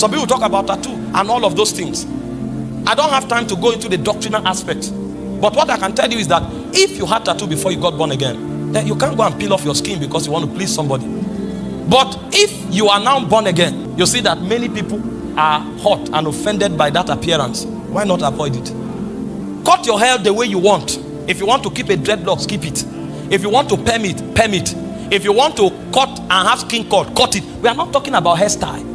Some people talk about tattoo and all of those things. I don't have time to go into the doctrinal aspect. But what I can tell you is that if you had tattoo before you got born again, then you can't go and peel off your skin because you want to please somebody. But if you are now born again, you see that many people are hurt and offended by that appearance. Why not avoid it? Cut your hair the way you want. If you want to keep a dreadlocks, keep it. If you want to perm it, perm it. If you want to cut and have skin cut, cut it. We are not talking about hairstyle.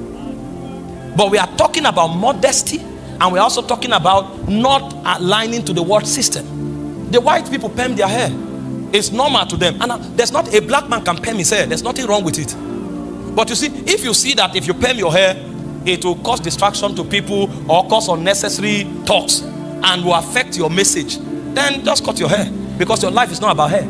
But we are talking about modesty, and we're also talking about not aligning to the world system. The white people perm their hair. It's normal to them. And there's not a black man can perm his hair. There's nothing wrong with it. But you see, if you see that if you perm your hair, it will cause distraction to people or cause unnecessary talks and will affect your message, then just cut your hair, because your life is not about hair.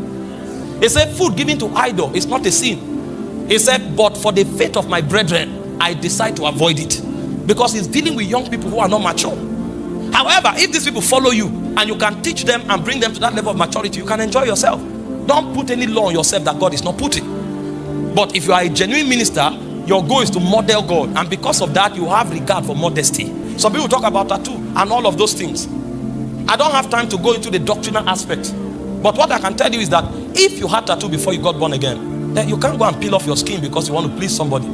He said food given to idol is not a sin. He said, but for the faith of my brethren, I decide to avoid it. Because he's dealing with young people who are not mature. However, if these people follow you and you can teach them and bring them to that level of maturity, you can enjoy yourself. Don't put any law on yourself that God is not putting. But if you are a genuine minister, your goal is to model God, and because of that you have regard for modesty. Some people talk about tattoo and all of those things. I don't have time to go into the doctrinal aspect. But what I can tell you is that if you had tattoo before you got born again, then you can't go and peel off your skin because you want to please somebody.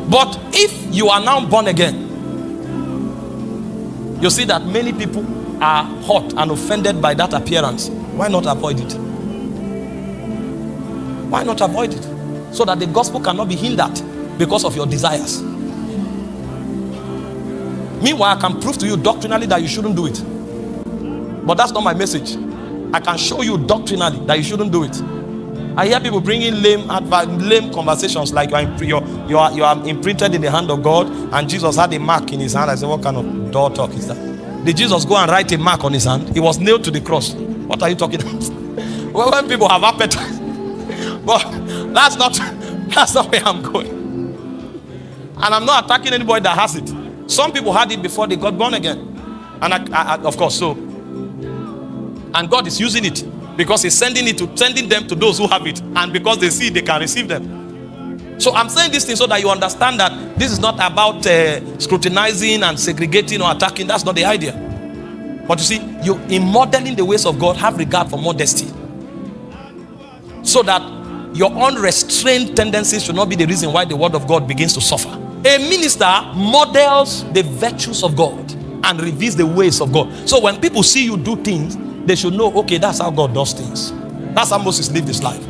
But if you are now born again, you see that many people are hurt and offended by that appearance. Why not avoid it? Why not avoid it? So that the gospel cannot be hindered because of your desires. Meanwhile, I can prove to you doctrinally that you shouldn't do it. But that's not my message. I can show you doctrinally that you shouldn't do it. I hear people bringing lame conversations like you are imprinted in the hand of God, and Jesus had a mark in his hand. I said, what kind of door talk is that? Did Jesus go and write a mark on his hand? He was nailed to the cross. What are you talking about? Well, when people have appetite. But that's not where I'm going. And I'm not attacking anybody that has it. Some people had it before they got born again. And of course, so. And God is using it because he's sending them to those who have it. And because they see, they can receive them. So I'm saying this thing so that you understand that this is not about scrutinizing and segregating or attacking. That's not the idea. But you see, you in modeling the ways of God, have regard for modesty. So that your unrestrained tendencies should not be the reason why the word of God begins to suffer. A minister models the virtues of God and reveals the ways of God. So when people see you do things, they should know, okay, that's how God does things. That's how Moses lived his life.